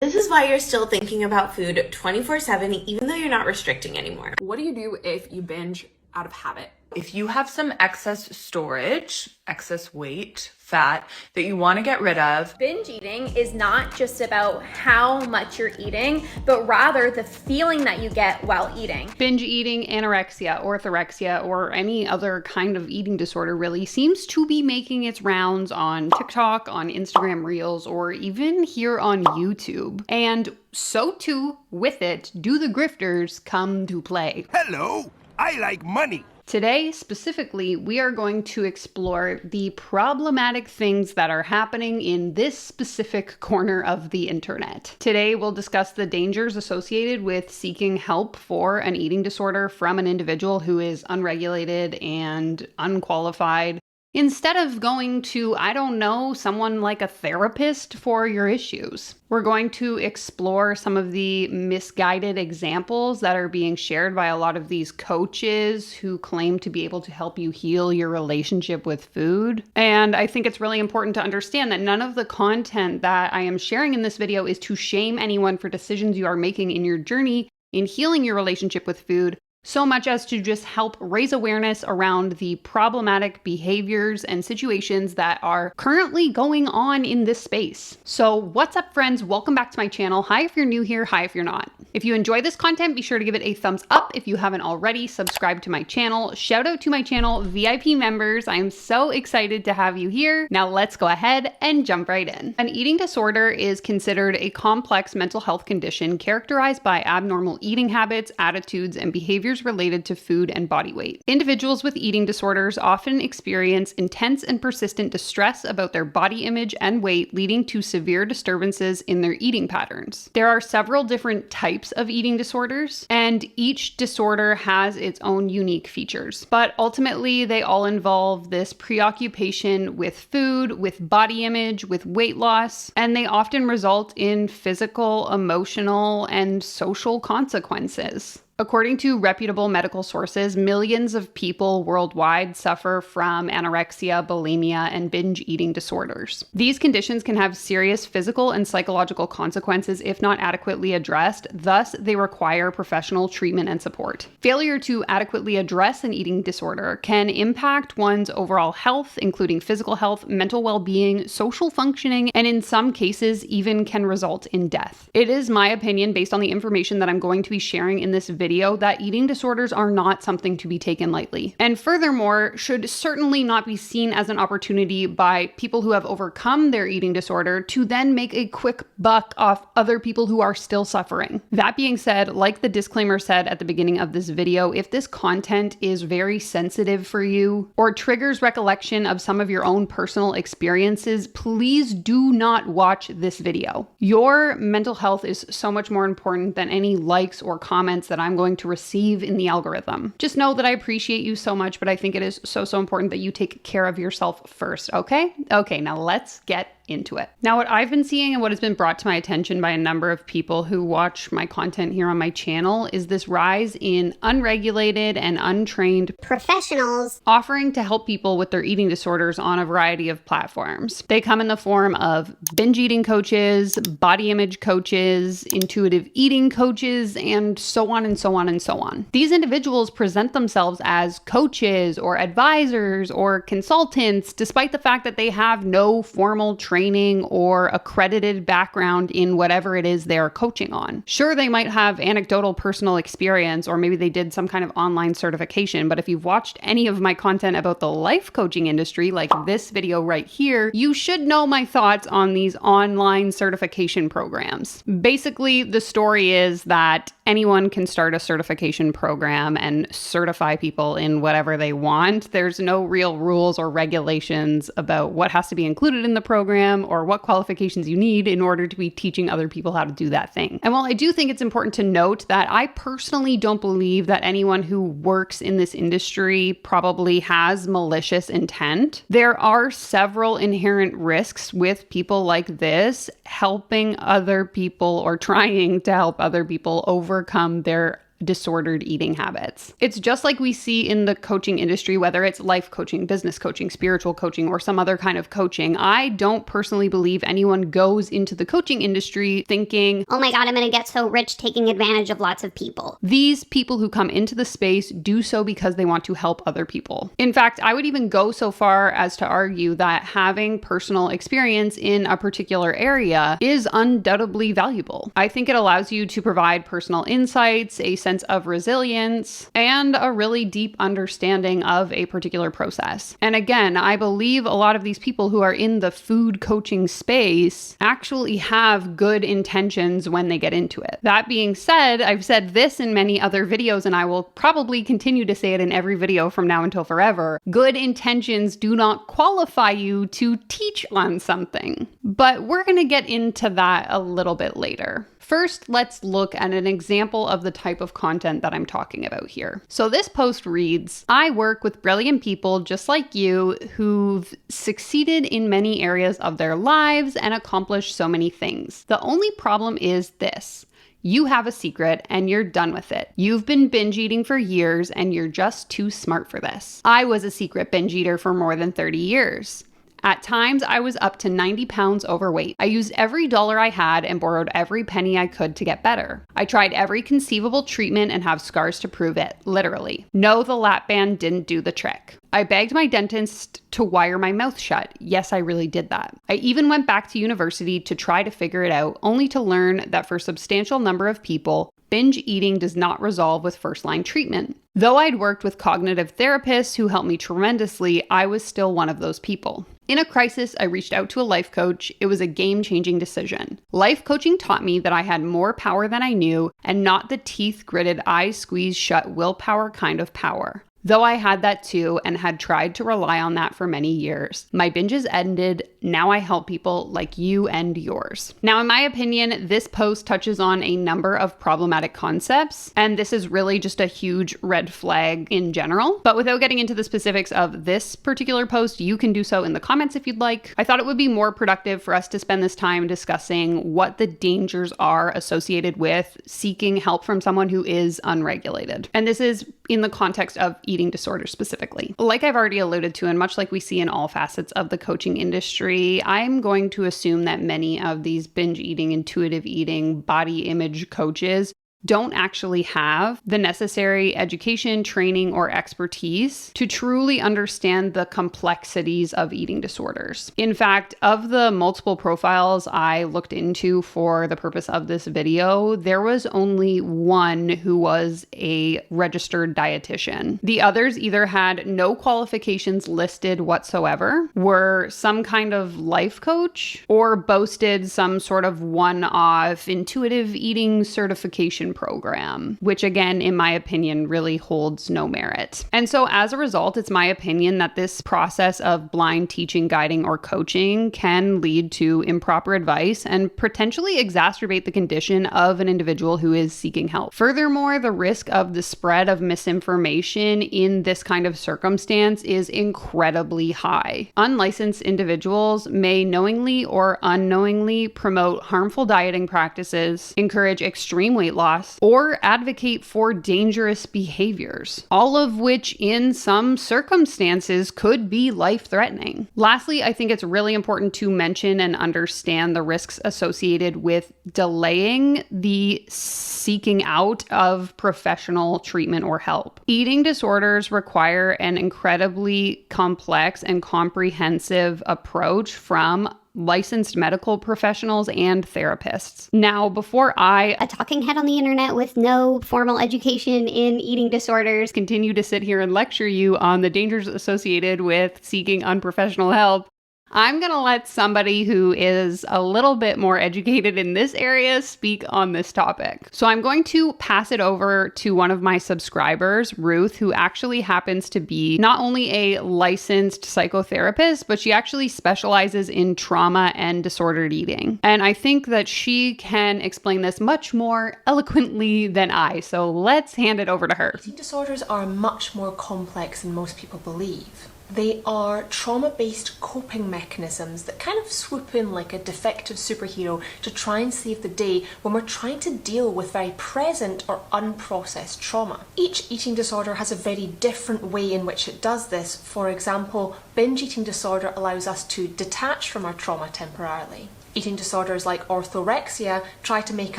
This is why you're still thinking about food 24/7, even though you're not restricting anymore. What do you do if you binge out of habit? If you have some excess storage, excess weight, fat that you want to get rid of. Binge eating is not just about how much you're eating, but rather the feeling that you get while eating. Binge eating, anorexia, orthorexia, or any other kind of eating disorder really seems to be making its rounds on TikTok, on Instagram Reels, or even here on YouTube. And so too, with it, do the grifters come to play. Hello, I like money. Today, specifically, we are going to explore the problematic things that are happening in this specific corner of the internet. Today, we'll discuss the dangers associated with seeking help for an eating disorder from an individual who is unregulated and unqualified, instead of going to, I don't know, someone like a therapist for your issues. We're going to explore some of the misguided examples that are being shared by a lot of these coaches who claim to be able to help you heal your relationship with food. And I think it's really important to understand that none of the content that I am sharing in this video is to shame anyone for decisions you are making in your journey in healing your relationship with food, so much as to just help raise awareness around the problematic behaviors and situations that are currently going on in this space. So what's up, friends? Welcome back to my channel. Hi if you're new here, hi if you're not. If you enjoy this content, be sure to give it a thumbs up. If you haven't already, subscribe to my channel. Shout out to my channel VIP members. I'm so excited to have you here. Now let's go ahead and jump right in. An eating disorder is considered a complex mental health condition characterized by abnormal eating habits, attitudes, and behaviors related to food and body weight. Individuals with eating disorders often experience intense and persistent distress about their body image and weight, leading to severe disturbances in their eating patterns. There are several different types of eating disorders, and each disorder has its own unique features. But ultimately, they all involve this preoccupation with food, with body image, with weight loss, and they often result in physical, emotional, and social consequences. According to reputable medical sources, millions of people worldwide suffer from anorexia, bulimia, and binge eating disorders. These conditions can have serious physical and psychological consequences if not adequately addressed. Thus, they require professional treatment and support. Failure to adequately address an eating disorder can impact one's overall health, including physical health, mental well-being, social functioning, and in some cases, even can result in death. It is my opinion, based on the information that I'm going to be sharing in this video, that eating disorders are not something to be taken lightly. And furthermore, should certainly not be seen as an opportunity by people who have overcome their eating disorder to then make a quick buck off other people who are still suffering. That being said, like the disclaimer said at the beginning of this video, if this content is very sensitive for you or triggers recollection of some of your own personal experiences, please do not watch this video. Your mental health is so much more important than any likes or comments that I'm going to receive in the algorithm. Just know that I appreciate you so much, but I think it is so important that you take care of yourself first, okay? Okay, now let's get into it. Now, what I've been seeing and what has been brought to my attention by a number of people who watch my content here on my channel is this rise in unregulated and untrained professionals offering to help people with their eating disorders on a variety of platforms. They come in the form of binge eating coaches, body image coaches, intuitive eating coaches, and so on and so on and so on. These individuals present themselves as coaches or advisors or consultants, despite the fact that they have no formal training or accredited background in whatever it is they're coaching on. Sure, they might have anecdotal personal experience, or maybe they did some kind of online certification, but if you've watched any of my content about the life coaching industry, like this video right here, you should know my thoughts on these online certification programs. Basically, the story is that anyone can start a certification program and certify people in whatever they want. There's no real rules or regulations about what has to be included in the program or what qualifications you need in order to be teaching other people how to do that thing. And while I do think it's important to note that I personally don't believe that anyone who works in this industry probably has malicious intent, there are several inherent risks with people like this helping other people or trying to help other people overcome their disordered eating habits. It's just like we see in the coaching industry, whether it's life coaching, business coaching, spiritual coaching, or some other kind of coaching. I don't personally believe anyone goes into the coaching industry thinking, oh my God, I'm going to get so rich taking advantage of lots of people. These people who come into the space do so because they want to help other people. In fact, I would even go so far as to argue that having personal experience in a particular area is undoubtedly valuable. I think it allows you to provide personal insights, a sense of resilience, and a really deep understanding of a particular process. And again, I believe a lot of these people who are in the food coaching space actually have good intentions when they get into it. That being said, I've said this in many other videos, and I will probably continue to say it in every video from now until forever. Good intentions do not qualify you to teach on something. But we're going to get into that a little bit later. First, let's look at an example of the type of content that I'm talking about here. So this post reads, I work with brilliant people just like you who've succeeded in many areas of their lives and accomplished so many things. The only problem is this. You have a secret and you're done with it. You've been binge eating for years and you're just too smart for this. I was a secret binge eater for more than 30 years. At times, I was up to 90 pounds overweight. I used every dollar I had and borrowed every penny I could to get better. I tried every conceivable treatment and have scars to prove it, literally. No, the lap band didn't do the trick. I begged my dentist to wire my mouth shut. Yes, I really did that. I even went back to university to try to figure it out, only to learn that for a substantial number of people, binge eating does not resolve with first-line treatment. Though I'd worked with cognitive therapists who helped me tremendously, I was still one of those people. In a crisis, I reached out to a life coach. It was a game-changing decision. Life coaching taught me that I had more power than I knew, and not the teeth-gritted, eyes-squeezed-shut willpower kind of power. Though I had that too and had tried to rely on that for many years. My binges ended. Now I help people like you and yours. Now, in my opinion, this post touches on a number of problematic concepts, and this is really just a huge red flag in general. But without getting into the specifics of this particular post, you can do so in the comments if you'd like. I thought it would be more productive for us to spend this time discussing what the dangers are associated with seeking help from someone who is unregulated. And this is in the context of eating disorders specifically. Like I've already alluded to, and much like we see in all facets of the coaching industry, I'm going to assume that many of these binge eating, intuitive eating, body image coaches don't actually have the necessary education, training, or expertise to truly understand the complexities of eating disorders. In fact, of the multiple profiles I looked into for the purpose of this video, there was only one who was a registered dietitian. The others either had no qualifications listed whatsoever, were some kind of life coach, or boasted some sort of one-off intuitive eating certification program, which again, in my opinion, really holds no merit. And so as a result, it's my opinion that this process of blind teaching, guiding, or coaching can lead to improper advice and potentially exacerbate the condition of an individual who is seeking help. Furthermore, the risk of the spread of misinformation in this kind of circumstance is incredibly high. Unlicensed individuals may knowingly or unknowingly promote harmful dieting practices, encourage extreme weight loss, or advocate for dangerous behaviors, all of which in some circumstances could be life-threatening. Lastly, I think it's really important to mention and understand the risks associated with delaying the seeking out of professional treatment or help. Eating disorders require an incredibly complex and comprehensive approach from licensed medical professionals and therapists. Now, before I, a talking head on the internet with no formal education in eating disorders, continue to sit here and lecture you on the dangers associated with seeking unprofessional help, I'm going to let somebody who is a little bit more educated in this area speak on this topic. So I'm going to pass it over to one of my subscribers, Ruth, who actually happens to be not only a licensed psychotherapist, but she actually specializes in trauma and disordered eating. And I think that she can explain this much more eloquently than I. So let's hand it over to her. Eating disorders are much more complex than most people believe. They are trauma-based coping mechanisms that kind of swoop in like a defective superhero to try and save the day when we're trying to deal with very present or unprocessed trauma. Each eating disorder has a very different way in which it does this. For example, binge eating disorder allows us to detach from our trauma temporarily. Eating disorders like orthorexia try to make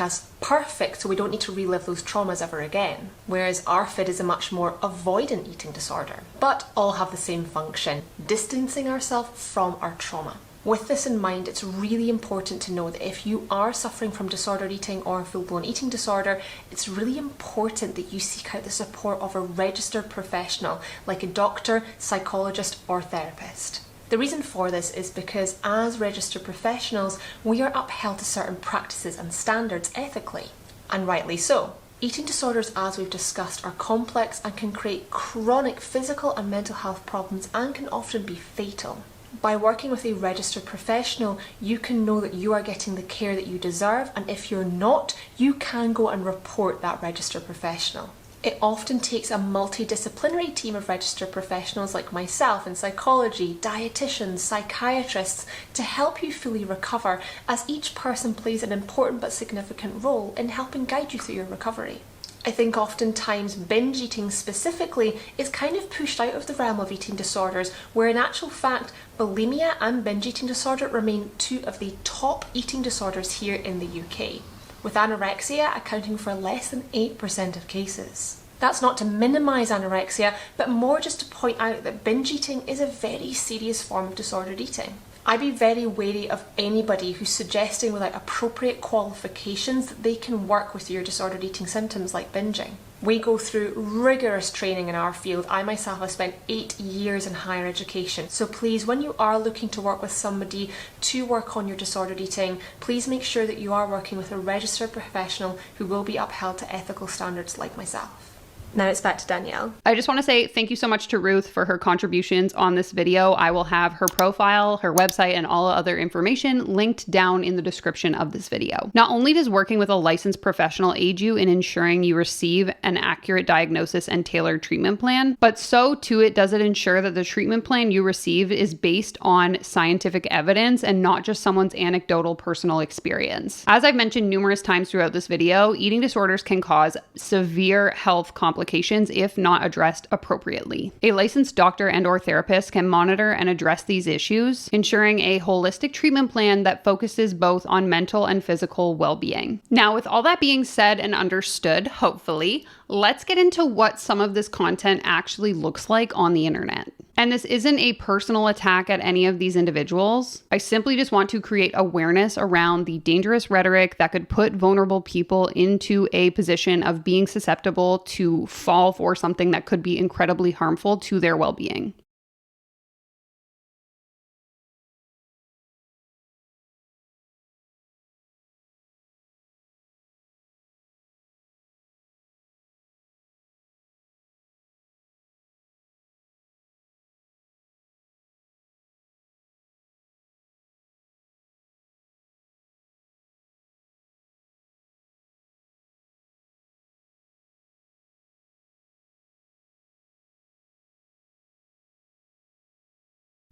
us perfect so we don't need to relive those traumas ever again, whereas ARFID is a much more avoidant eating disorder, but all have the same function, distancing ourselves from our trauma. With this in mind, it's really important to know that if you are suffering from disordered eating or full-blown eating disorder, it's really important that you seek out the support of a registered professional like a doctor, psychologist, or therapist. The reason for this is because as registered professionals, we are upheld to certain practices and standards ethically, and rightly so. Eating disorders, as we've discussed, are complex and can create chronic physical and mental health problems and can often be fatal. By working with a registered professional, you can know that you are getting the care that you deserve, and if you're not, you can go and report that registered professional. It often takes a multidisciplinary team of registered professionals like myself in psychology, dietitians, psychiatrists to help you fully recover, as each person plays an important but significant role in helping guide you through your recovery. I think oftentimes binge eating specifically is kind of pushed out of the realm of eating disorders, where in actual fact bulimia and binge eating disorder remain two of the top eating disorders here in the UK, with anorexia accounting for less than 8% of cases. That's not to minimise anorexia, but more just to point out that binge eating is a very serious form of disordered eating. I'd be very wary of anybody who's suggesting without appropriate qualifications that they can work with your disordered eating symptoms like binging. We go through rigorous training in our field. I myself have spent 8 years in higher education. So please, when you are looking to work with somebody to work on your disordered eating, please make sure that you are working with a registered professional who will be upheld to ethical standards like myself. Now it's back to Danielle. I just want to say thank you so much to Ruth for her contributions on this video. I will have her profile, her website, and all other information linked down in the description of this video. Not only does working with a licensed professional aid you in ensuring you receive an accurate diagnosis and tailored treatment plan, but so too does it ensure that the treatment plan you receive is based on scientific evidence and not just someone's anecdotal personal experience. As I've mentioned numerous times throughout this video, eating disorders can cause severe health complications if not addressed appropriately. A licensed doctor and/or therapist can monitor and address these issues, ensuring a holistic treatment plan that focuses both on mental and physical well-being. Now, with all that being said and understood, hopefully, let's get into what some of this content actually looks like on the internet. And this isn't a personal attack at any of these individuals. I simply just want to create awareness around the dangerous rhetoric that could put vulnerable people into a position of being susceptible to fall for something that could be incredibly harmful to their well-being.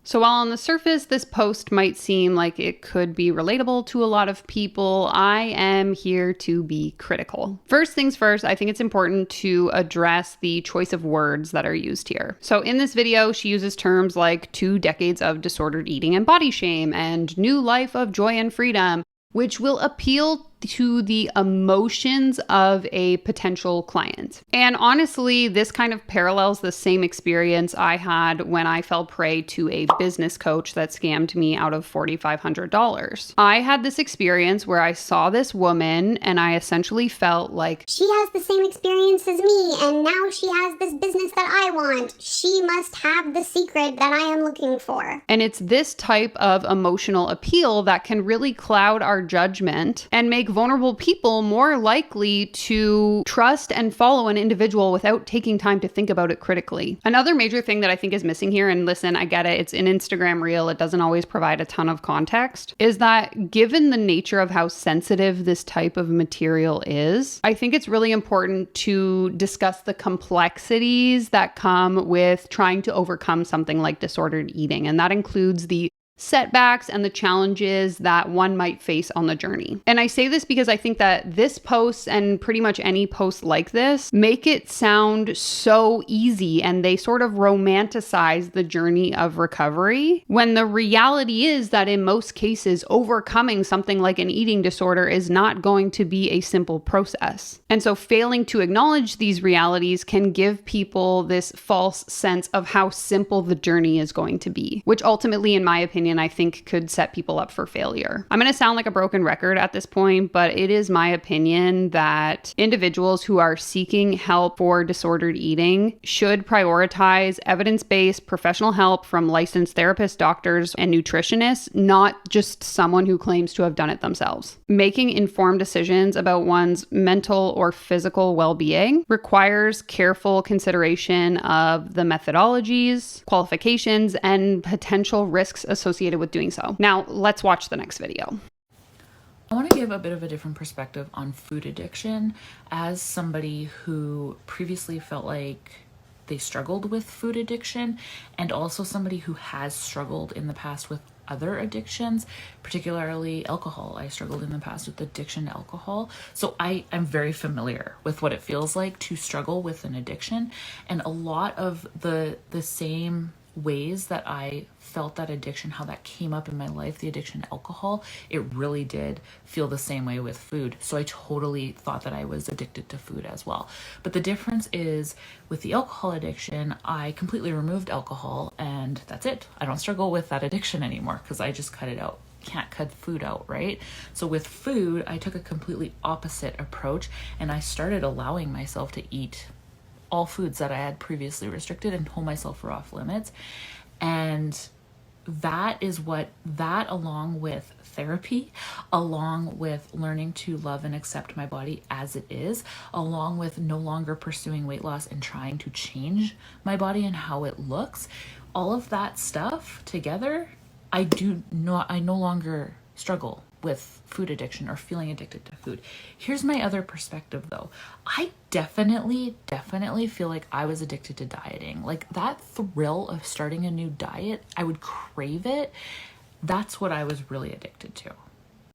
So while on the surface, this post might seem like it could be relatable to a lot of people, I am here to be critical. First things first, I think it's important to address the choice of words that are used here. So in this video, she uses terms like 2 decades of disordered eating and body shame and new life of joy and freedom, which will appeal to the emotions of a potential client. And honestly, this kind of parallels the same experience I had when I fell prey to a business coach that scammed me out of $4,500. I had this experience where I saw this woman and I essentially felt like, she has the same experience as me, and now she has this business that I want. She must have the secret that I am looking for. And it's this type of emotional appeal that can really cloud our judgment and make vulnerable people more likely to trust and follow an individual without taking time to think about it critically. Another major thing that I think is missing here, and listen, I get it, it's an Instagram reel, it doesn't always provide a ton of context, is that given the nature of how sensitive this type of material is, I think it's really important to discuss the complexities that come with trying to overcome something like disordered eating. And that includes the setbacks and the challenges that one might face on the journey. And I say this because I think that this post and pretty much any post like this make it sound so easy, and they sort of romanticize the journey of recovery, when the reality is that in most cases, overcoming something like an eating disorder is not going to be a simple process. And so failing to acknowledge these realities can give people this false sense of how simple the journey is going to be, which ultimately, in my opinion, I think could set people up for failure. I'm going to sound like a broken record at this point, but it is my opinion that individuals who are seeking help for disordered eating should prioritize evidence-based professional help from licensed therapists, doctors, and nutritionists, not just someone who claims to have done it themselves. Making informed decisions about one's mental or physical well-being requires careful consideration of the methodologies, qualifications, and potential risks associated with doing so. Now, let's watch the next video. I want to give a bit of a different perspective on food addiction as somebody who previously felt like they struggled with food addiction, and also somebody who has struggled in the past with other addictions, particularly alcohol. I struggled in the past with addiction to alcohol. So I am very familiar with what it feels like to struggle with an addiction, and a lot of the same ways that I felt that addiction, how that came up in my life, the addiction to alcohol, it really did feel the same way with food. So I totally thought that I was addicted to food as well. But the difference is with the alcohol addiction, I completely removed alcohol and that's it. I don't struggle with that addiction anymore because I just cut it out. Can't cut food out, right? So with food, I took a completely opposite approach, and I started allowing myself to eat all foods that I had previously restricted and told myself were off limits. And that along with therapy, along with learning to love and accept my body as it is, along with no longer pursuing weight loss and trying to change my body and how it looks, all of that stuff together, I no longer struggle with food addiction or feeling addicted to food. Here's my other perspective though. I definitely feel like I was addicted to dieting. Like that thrill of starting a new diet, I would crave it. That's what I was really addicted to.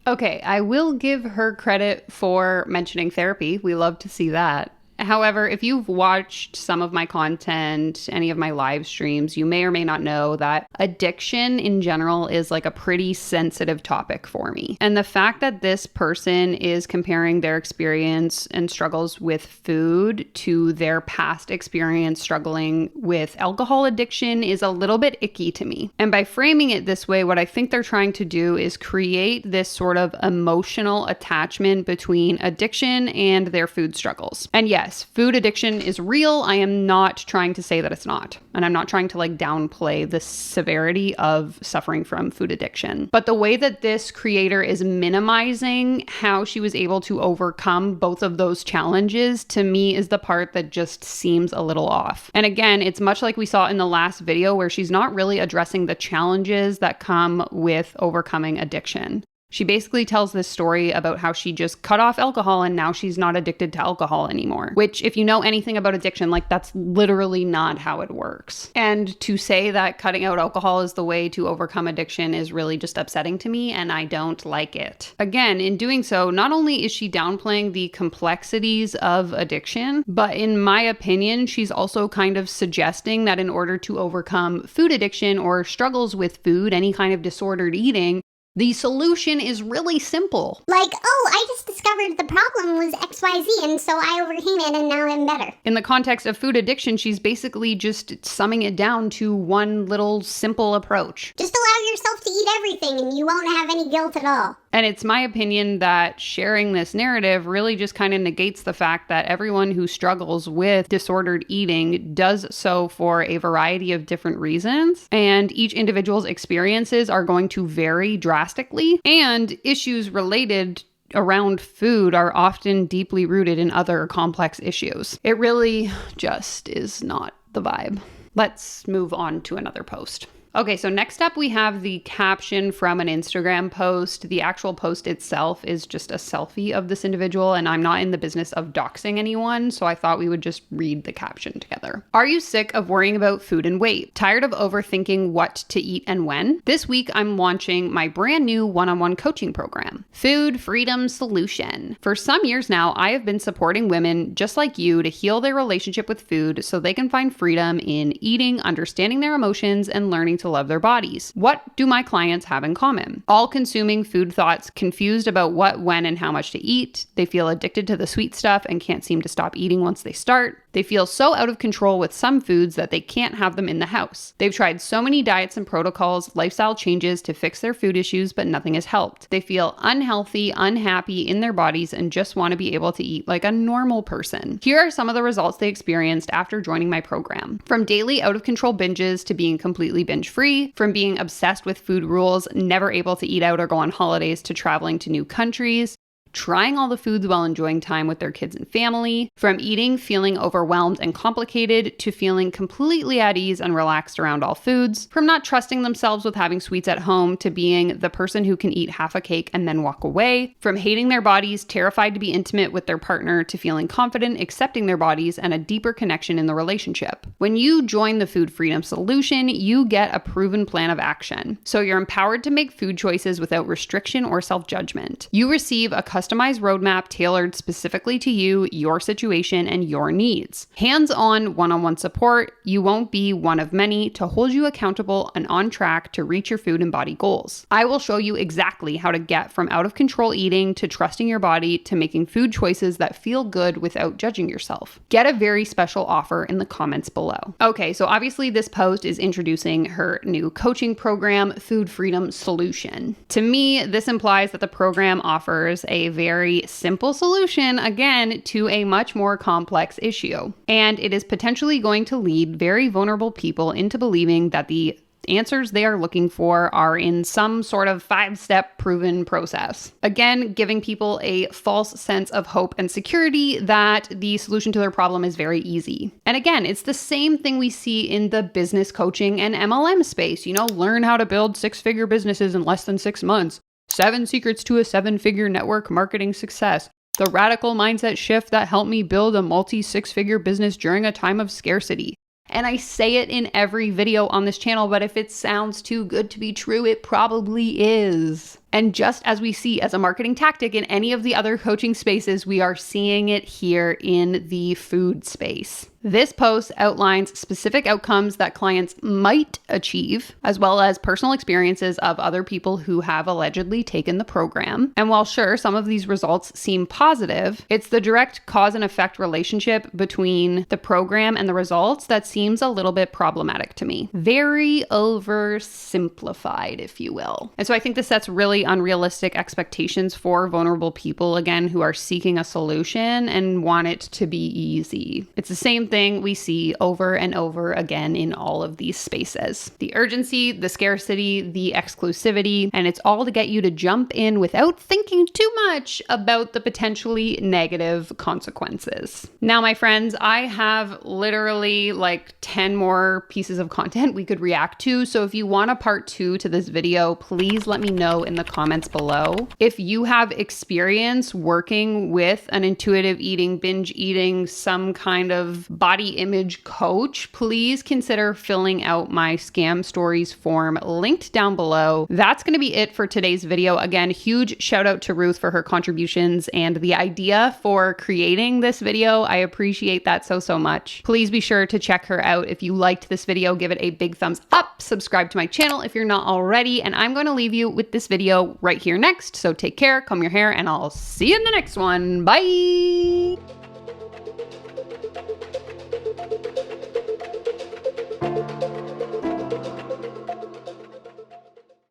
Okay, I will give her credit for mentioning therapy. We love to see that. However, if you've watched some of my content, any of my live streams, you may or may not know that addiction in general is like a pretty sensitive topic for me. And the fact that this person is comparing their experience and struggles with food to their past experience struggling with alcohol addiction is a little bit icky to me. And by framing it this way, what I think they're trying to do is create this sort of emotional attachment between addiction and their food struggles. And yes, food addiction is real. I am not trying to say that it's not. And I'm not trying to like downplay the severity of suffering from food addiction. But the way that this creator is minimizing how she was able to overcome both of those challenges, to me, is the part that just seems a little off. And again, it's much like we saw in the last video where she's not really addressing the challenges that come with overcoming addiction. She basically tells this story about how she just cut off alcohol and now she's not addicted to alcohol anymore. Which, if you know anything about addiction, like that's literally not how it works. And to say that cutting out alcohol is the way to overcome addiction is really just upsetting to me, and I don't like it. Again, in doing so, not only is she downplaying the complexities of addiction, but in my opinion, she's also kind of suggesting that in order to overcome food addiction or struggles with food, any kind of disordered eating, the solution is really simple. Like, oh, I just discovered the problem was XYZ, and so I overcame it, and now I'm better. In the context of food addiction, she's basically just summing it down to one little simple approach. Just allow yourself to eat everything, and you won't have any guilt at all. And it's my opinion that sharing this narrative really just kind of negates the fact that everyone who struggles with disordered eating does so for a variety of different reasons. And each individual's experiences are going to vary drastically. And issues related around food are often deeply rooted in other complex issues. It really just is not the vibe. Let's move on to another post. Okay, so next up we have the caption from an Instagram post. The actual post itself is just a selfie of this individual, and I'm not in the business of doxing anyone, so I thought we would just read the caption together. Are you sick of worrying about food and weight? Tired of overthinking what to eat and when? This week I'm launching my brand new one-on-one coaching program, Food Freedom Solution. For some years now, I have been supporting women just like you to heal their relationship with food so they can find freedom in eating, understanding their emotions, and learning to love their bodies. What do my clients have in common? All consuming food thoughts, confused about what, when, and how much to eat. They feel addicted to the sweet stuff and can't seem to stop eating once they start. They feel so out of control with some foods that they can't have them in the house. They've tried so many diets and protocols, lifestyle changes to fix their food issues, but nothing has helped. They feel unhealthy, unhappy in their bodies, and just want to be able to eat like a normal person. Here are some of the results they experienced after joining my program. From daily out of control binges to being completely binge free, from being obsessed with food rules, never able to eat out or go on holidays, to traveling to new countries, trying all the foods while enjoying time with their kids and family, from eating, feeling overwhelmed and complicated, to feeling completely at ease and relaxed around all foods, from not trusting themselves with having sweets at home to being the person who can eat half a cake and then walk away, from hating their bodies, terrified to be intimate with their partner, to feeling confident, accepting their bodies, and a deeper connection in the relationship. When you join the Food Freedom Solution, you get a proven plan of action. So you're empowered to make food choices without restriction or self-judgment. You receive a customized roadmap tailored specifically to you, your situation, and your needs. Hands-on one-on-one support. You won't be one of many to hold you accountable and on track to reach your food and body goals. I will show you exactly how to get from out of control eating to trusting your body to making food choices that feel good without judging yourself. Get a very special offer in the comments below. Okay, so obviously this post is introducing her new coaching program, Food Freedom Solution. To me, this implies that the program offers a very simple solution, again, to a much more complex issue. And it is potentially going to lead very vulnerable people into believing that the answers they are looking for are in some sort of 5-step proven process. Again, giving people a false sense of hope and security that the solution to their problem is very easy. And again, it's the same thing we see in the business coaching and MLM space. Learn how to build 6-figure businesses in less than 6 months. 7 secrets to a 7-figure network marketing success. The radical mindset shift that helped me build a multi-6-figure business during a time of scarcity. And I say it in every video on this channel, but if it sounds too good to be true, it probably is. And just as we see as a marketing tactic in any of the other coaching spaces, we are seeing it here in the food space. This post outlines specific outcomes that clients might achieve, as well as personal experiences of other people who have allegedly taken the program. And while sure, some of these results seem positive, it's the direct cause and effect relationship between the program and the results that seems a little bit problematic to me. Very oversimplified, if you will. And so I think this sets really unrealistic expectations for vulnerable people, again, who are seeking a solution and want it to be easy. It's the same thing we see over and over again in all of these spaces. The urgency, the scarcity, the exclusivity, and it's all to get you to jump in without thinking too much about the potentially negative consequences. Now, my friends, I have literally like 10 more pieces of content we could react to. So if you want a part 2 to this video, please let me know in the comments below. If you have experience working with an intuitive eating, binge eating, some kind of body image coach, please consider filling out my scam stories form linked down below. That's going to be it for today's video. Again, huge shout out to Ruth for her contributions and the idea for creating this video. I appreciate that so much. Please be sure to check her out. If you liked this video, give it a big thumbs up, subscribe to my channel if you're not already, and I'm going to leave you with this video right here next. So take care, comb your hair, and I'll see you in the next one. Bye!